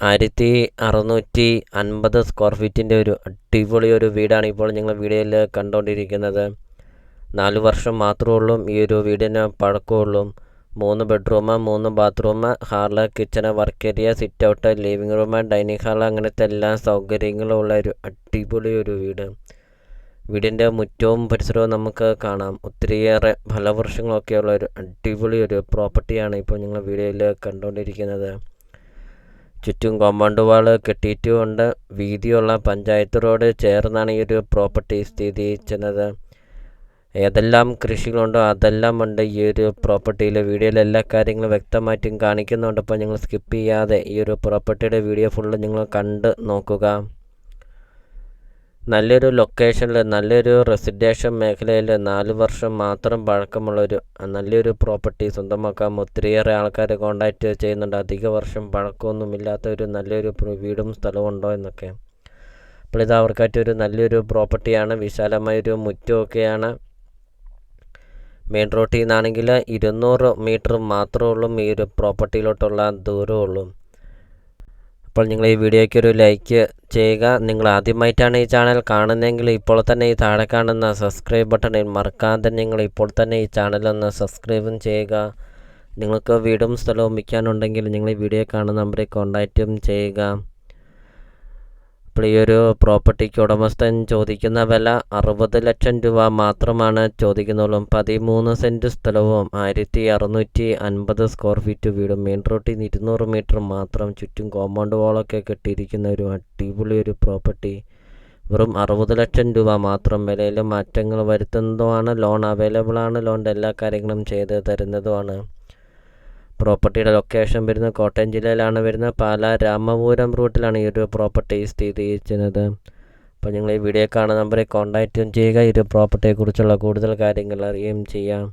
1650 square ഫീറ്റിൻ്റെ ഒരു അടിപൊളി ഒരു വീടാണ് ഇപ്പോൾ നിങ്ങൾ വീഡിയോയിൽ കണ്ടുകൊണ്ടിരിക്കുന്നത്. 4 വർഷം മാത്രമേ ഉള്ളൂ ഈ ഒരു വീടിന് പഴക്കമുള്ളൂ. 3 bedroom, 3 bathroom, hall, kitchen, work area, sit out, living room, dining hall, അങ്ങനത്തെ എല്ലാ സൗകര്യങ്ങളും ഉള്ള ഒരു അടിപൊളി ഒരു വീട്. വീടിൻ്റെ മുറ്റവും പരിസരവും നമുക്ക് കാണാം. ഒത്തിരിയേറെ ഫലവൃക്ഷങ്ങളൊക്കെയുള്ള ഒരു അടിപൊളി ഒരു പ്രോപ്പർട്ടിയാണ് ഇപ്പോൾ നിങ്ങൾ വീഡിയോയിൽ കണ്ടുകൊണ്ടിരിക്കുന്നത്. ചുറ്റും കോമ്പൗണ്ട് വാൾ കെട്ടിയിട്ടുമുണ്ട്. വീതിയുള്ള പഞ്ചായത്ത് റോഡ് ചേർന്നാണ് ഈ ഒരു പ്രോപ്പർട്ടി സ്ഥിതി ചെയ്യുന്നത്. ഏതെല്ലാം കൃഷികളുണ്ടോ അതെല്ലാം ഉണ്ട് ഈ ഒരു പ്രോപ്പർട്ടിയിൽ. വീഡിയോയിൽ എല്ലാ കാര്യങ്ങളും വ്യക്തമായിട്ടും കാണിക്കുന്നുണ്ട്. അപ്പോൾ നിങ്ങൾ സ്കിപ്പ് ചെയ്യാതെ ഈ ഒരു പ്രോപ്പർട്ടിയുടെ വീഡിയോ ഫുള്ള് നിങ്ങൾ കണ്ട് നോക്കുക. നല്ലൊരു ലൊക്കേഷനിൽ, നല്ലൊരു റെസിഡൻഷ്യൽ മേഖലയിൽ 4 വർഷം മാത്രം പഴക്കമുള്ളൊരു നല്ലൊരു പ്രോപ്പർട്ടി സ്വന്തമാക്കാം. ഒത്തിരിയേറെ ആൾക്കാർ കോൺടാക്റ്റ് ചെയ്യുന്നുണ്ട്, അധിക വർഷം പഴക്കമൊന്നുമില്ലാത്ത ഒരു നല്ലൊരു വീടും സ്ഥലവും ഉണ്ടോ എന്നൊക്കെ. അപ്പോൾ ഇത് അവർക്കായിട്ടൊരു നല്ലൊരു പ്രോപ്പർട്ടിയാണ്. വിശാലമായൊരു മുറ്റമൊക്കെയാണ്. മെയിൻ റോഡിൽ നിന്നാണെങ്കിൽ 200 മീറ്റർ മാത്രമേ ഉള്ളൂ ഈ ഒരു പ്രോപ്പർട്ടിയിലോട്ടുള്ള ദൂരമുള്ളൂ. അപ്പോൾ നിങ്ങൾ ഈ വീഡിയോയ്ക്ക് ഒരു ലൈക്ക് ചെയ്യുക. നിങ്ങൾ ആദ്യമായിട്ടാണ് ഈ ചാനൽ കാണുന്നതെങ്കിൽ ഇപ്പോൾ തന്നെ ഈ താഴെ കാണുന്ന സബ്സ്ക്രൈബ് ബട്ടണിൽ മറക്കാതെ നിങ്ങൾ ഇപ്പോൾ തന്നെ ഈ ചാനലൊന്ന് സബ്സ്ക്രൈബും ചെയ്യുക. നിങ്ങൾക്ക് വീടും സ്ഥലവും വിൽക്കാനുണ്ടെങ്കിൽ നിങ്ങൾ ഈ വീഡിയോ കാണുന്ന നമ്പറിൽ കോൺടാക്റ്റും ചെയ്യുക. അപ്പോൾ ഈ ഒരു പ്രോപ്പർട്ടിക്ക് ഉടമസ്ഥൻ ചോദിക്കുന്ന വില 60 ലക്ഷം രൂപ മാത്രമാണ് ചോദിക്കുന്നുള്ളൂ. 13 സെൻറ്റ് സ്ഥലവും 1650 സ്ക്വയർ ഫീറ്റ് വീടും മെയിൻ റോഡിൽ നിന്ന് 200 മീറ്റർ മാത്രം, ചുറ്റും കോമ്പൗണ്ട് വാളൊക്കെ കെട്ടിയിരിക്കുന്ന ഒരു അടിപൊളി ഒരു പ്രോപ്പർട്ടി. വെറും 60 ലക്ഷം രൂപ മാത്രം. വിലയിൽ മാറ്റങ്ങൾ വരുത്തുന്നതുമാണ്. ലോൺ അവൈലബിൾ ആണ്. ലോണിൻ്റെ എല്ലാ കാര്യങ്ങളും ചെയ്ത് തരുന്നതുമാണ്. പ്രോപ്പർട്ടിയുടെ ലൊക്കേഷൻ വരുന്നത് കോട്ടയം ജില്ലയിലാണ് വരുന്നത്. പാലാ രാമപുരം റൂട്ടിലാണ് ഈ ഒരു പ്രോപ്പർട്ടി സ്ഥിതി ചെയ്യുന്നത്. അപ്പോൾ നിങ്ങൾ ഈ വീഡിയോ കാണുന്ന നമ്പറിൽ കോൺടാക്റ്റും ചെയ്യുക. ഈ ഒരു പ്രോപ്പർട്ടിയെക്കുറിച്ചുള്ള കൂടുതൽ കാര്യങ്ങൾ അറിയുകയും ചെയ്യാം.